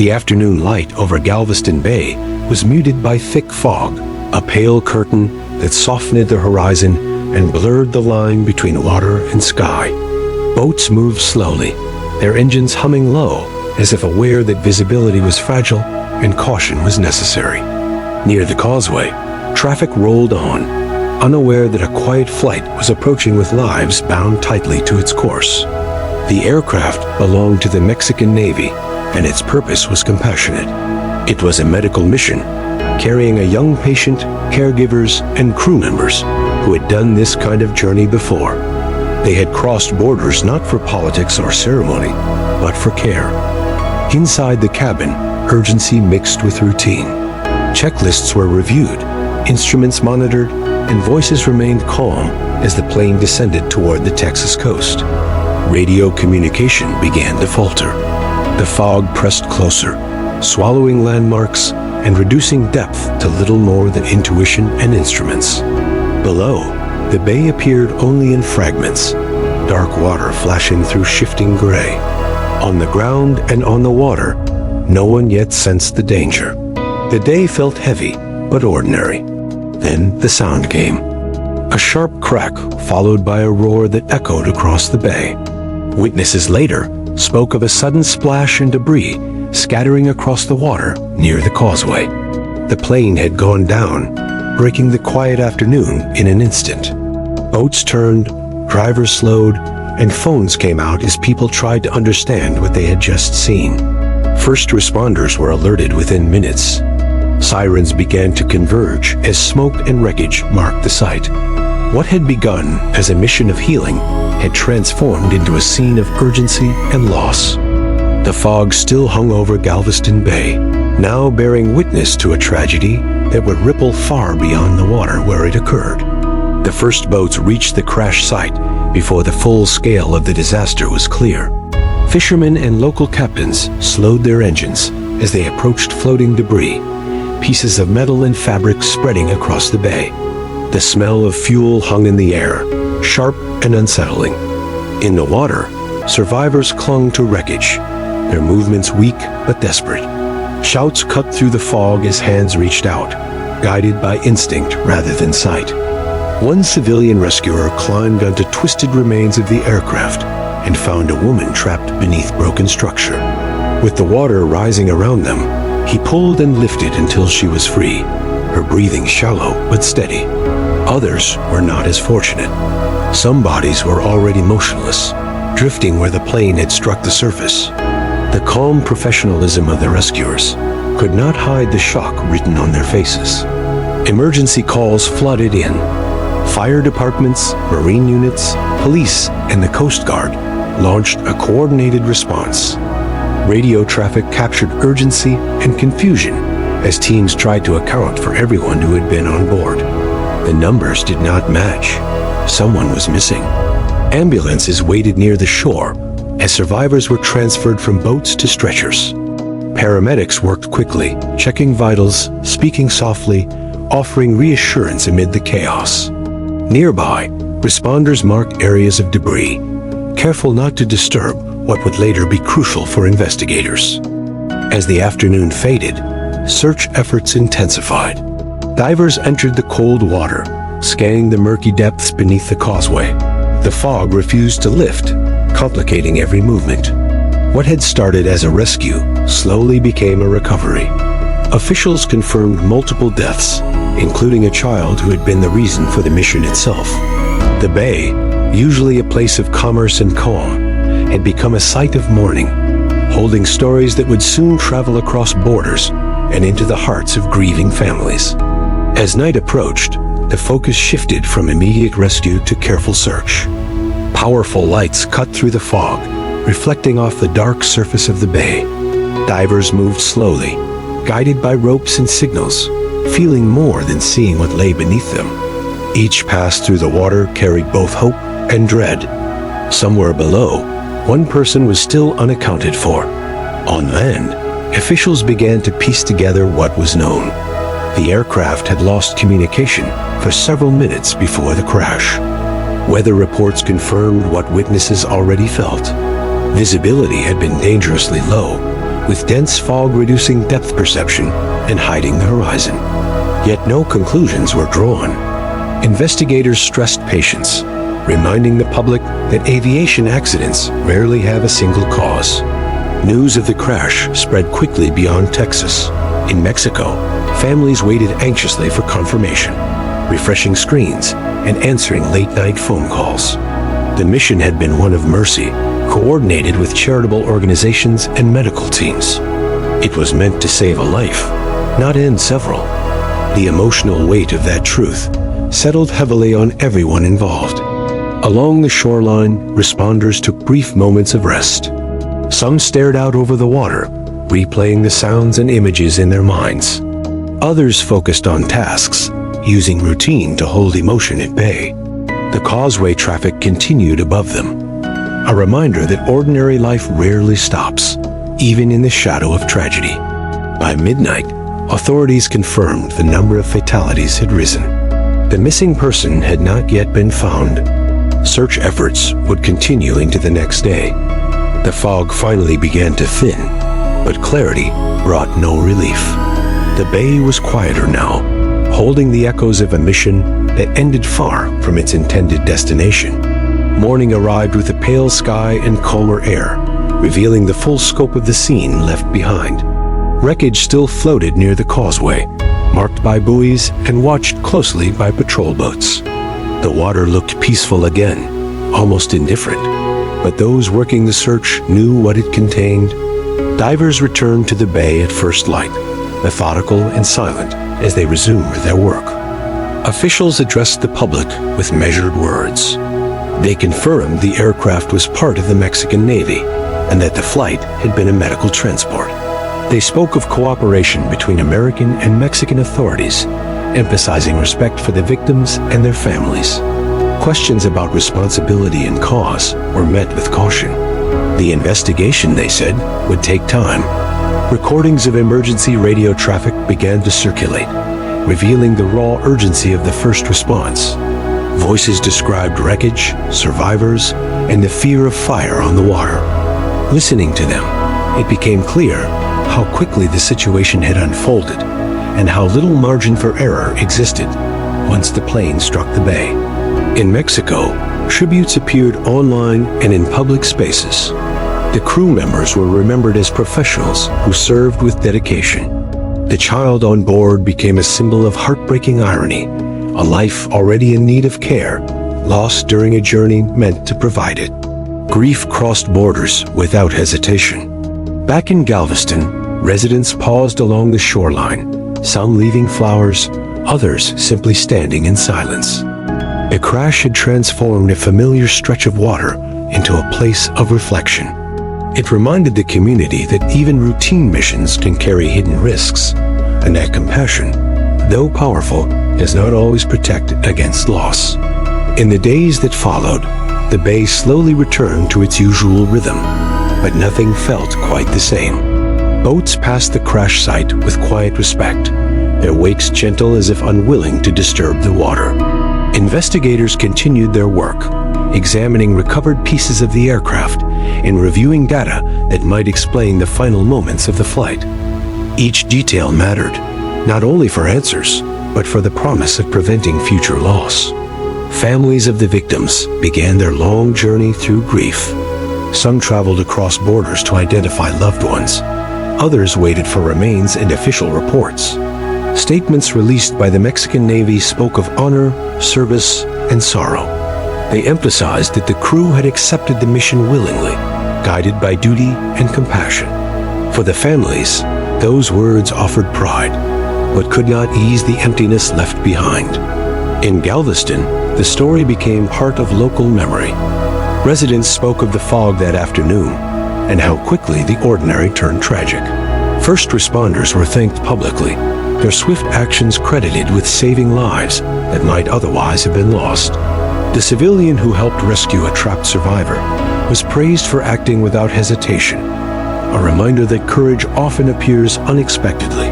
The afternoon light over Galveston Bay was muted by thick fog, a pale curtain that softened the horizon and blurred the line between water and sky. Boats moved slowly, their engines humming low, as if aware that visibility was fragile and caution was necessary. Near the causeway, traffic rolled on, unaware that a quiet flight was approaching with lives bound tightly to its course. The aircraft belonged to the Mexican Navy, and its purpose was compassionate. It was a medical mission, carrying a young patient, caregivers, and crew members who had done this kind of journey before. They had crossed borders not for politics or ceremony, but for care. Inside the cabin, urgency mixed with routine. Checklists were reviewed, instruments monitored, and voices remained calm as the plane descended toward the Texas coast. Radio communication began to falter. The fog pressed closer, swallowing landmarks and reducing depth to little more than intuition and instruments. Below, the bay appeared only in fragments, dark water flashing through shifting gray. On the ground and on the water, no one yet sensed the danger. The day felt heavy, but ordinary. Then the sound came. A sharp crack followed by a roar that echoed across the bay. Witnesses later spoke of a sudden splash and debris scattering across the water near the causeway. The plane had gone down, breaking the quiet afternoon in an instant. Boats turned, drivers slowed, and phones came out as people tried to understand what they had just seen. First responders were alerted within minutes. Sirens began to converge as smoke and wreckage marked the site. What had begun as a mission of healing had transformed into a scene of urgency and loss. The fog still hung over Galveston Bay, now bearing witness to a tragedy that would ripple far beyond the water where it occurred. The first boats reached the crash site before the full scale of the disaster was clear. Fishermen and local captains slowed their engines as they approached floating debris, pieces of metal and fabric spreading across the bay. The smell of fuel hung in the air, sharp and unsettling. In the water, survivors clung to wreckage, their movements weak but desperate. Shouts cut through the fog as hands reached out, guided by instinct rather than sight. One civilian rescuer climbed onto twisted remains of the aircraft and found a woman trapped beneath broken structure. With the water rising around them, he pulled and lifted until she was free, her breathing shallow but steady. Others were not as fortunate. Some bodies were already motionless, drifting where the plane had struck the surface. The calm professionalism of the rescuers could not hide the shock written on their faces. Emergency calls flooded in. Fire departments, marine units, police, and the Coast Guard launched a coordinated response. Radio traffic captured urgency and confusion as teams tried to account for everyone who had been on board. The numbers did not match. Someone was missing. Ambulances waited near the shore as survivors were transferred from boats to stretchers. Paramedics worked quickly, checking vitals, speaking softly, offering reassurance amid the chaos. Nearby, responders marked areas of debris, careful not to disturb what would later be crucial for investigators. As the afternoon faded, search efforts intensified. Divers entered the cold water, scanning the murky depths beneath the causeway. The fog refused to lift, complicating every movement. What had started as a rescue slowly became a recovery. Officials confirmed multiple deaths, including a child who had been the reason for the mission itself. The bay, usually a place of commerce and calm, had become a site of mourning, holding stories that would soon travel across borders and into the hearts of grieving families. As night approached, the focus shifted from immediate rescue to careful search. Powerful lights cut through the fog, reflecting off the dark surface of the bay. Divers moved slowly, guided by ropes and signals, feeling more than seeing what lay beneath them. Each pass through the water carried both hope and dread. Somewhere below, one person was still unaccounted for. On land, officials began to piece together what was known. The aircraft had lost communication for several minutes before the crash. Weather reports confirmed what witnesses already felt. Visibility had been dangerously low, with dense fog reducing depth perception and hiding the horizon. Yet no conclusions were drawn. Investigators stressed patience, reminding the public that aviation accidents rarely have a single cause. News of the crash spread quickly beyond Texas. In Mexico, families waited anxiously for confirmation, refreshing screens and answering late-night phone calls. The mission had been one of mercy, coordinated with charitable organizations and medical teams. It was meant to save a life, not end several. The emotional weight of that truth settled heavily on everyone involved. Along the shoreline, responders took brief moments of rest. Some stared out over the water, replaying the sounds and images in their minds. Others focused on tasks, using routine to hold emotion at bay. The causeway traffic continued above them, a reminder that ordinary life rarely stops, even in the shadow of tragedy. By midnight, authorities confirmed the number of fatalities had risen. The missing person had not yet been found. Search efforts would continue into the next day. The fog finally began to thin, but clarity brought no relief. The bay was quieter now, holding the echoes of a mission that ended far from its intended destination. Morning arrived with a pale sky and calmer air, revealing the full scope of the scene left behind. Wreckage still floated near the causeway, marked by buoys and watched closely by patrol boats. The water looked peaceful again, almost indifferent, but those working the search knew what it contained. Divers returned to the bay at first light, methodical and silent as they resumed their work. Officials addressed the public with measured words. They confirmed the aircraft was part of the Mexican Navy and that the flight had been a medical transport. They spoke of cooperation between American and Mexican authorities, emphasizing respect for the victims and their families. Questions about responsibility and cause were met with caution. The investigation, they said, would take time. Recordings of emergency radio traffic began to circulate, revealing the raw urgency of the first response. Voices described wreckage, survivors, and the fear of fire on the water. Listening to them, it became clear how quickly the situation had unfolded and how little margin for error existed once the plane struck the bay. In Mexico, tributes appeared online and in public spaces. The crew members were remembered as professionals who served with dedication. The child on board became a symbol of heartbreaking irony, a life already in need of care, lost during a journey meant to provide it. Grief crossed borders without hesitation. Back in Galveston, residents paused along the shoreline, some leaving flowers, others simply standing in silence. The crash had transformed a familiar stretch of water into a place of reflection. It reminded the community that even routine missions can carry hidden risks, and that compassion, though powerful, does not always protect against loss. In the days that followed, the bay slowly returned to its usual rhythm, but nothing felt quite the same. Boats passed the crash site with quiet respect, their wakes gentle as if unwilling to disturb the water. Investigators continued their work, examining recovered pieces of the aircraft and reviewing data that might explain the final moments of the flight. Each detail mattered, not only for answers, but for the promise of preventing future loss. Families of the victims began their long journey through grief. Some traveled across borders to identify loved ones. Others waited for remains and official reports. Statements released by the Mexican Navy spoke of honor, service, and sorrow. They emphasized that the crew had accepted the mission willingly, guided by duty and compassion. For the families, those words offered pride, but could not ease the emptiness left behind. In Galveston, the story became part of local memory. Residents spoke of the fog that afternoon and how quickly the ordinary turned tragic. First responders were thanked publicly, their swift actions credited with saving lives that might otherwise have been lost. The civilian who helped rescue a trapped survivor was praised for acting without hesitation, a reminder that courage often appears unexpectedly.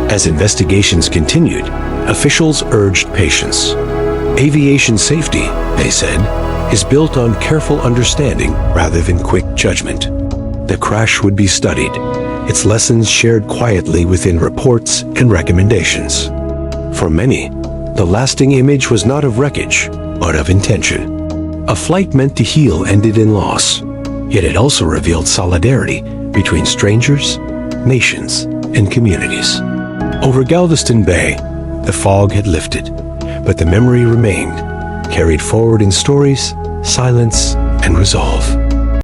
As investigations continued, officials urged patience. Aviation safety, they said, is built on careful understanding rather than quick judgment. The crash would be studied, its lessons shared quietly within reports and recommendations. For many, the lasting image was not of wreckage, but of intention. A flight meant to heal ended in loss, yet it also revealed solidarity between strangers, nations, and communities. Over Galveston Bay, the fog had lifted, but the memory remained, carried forward in stories, silence, and resolve.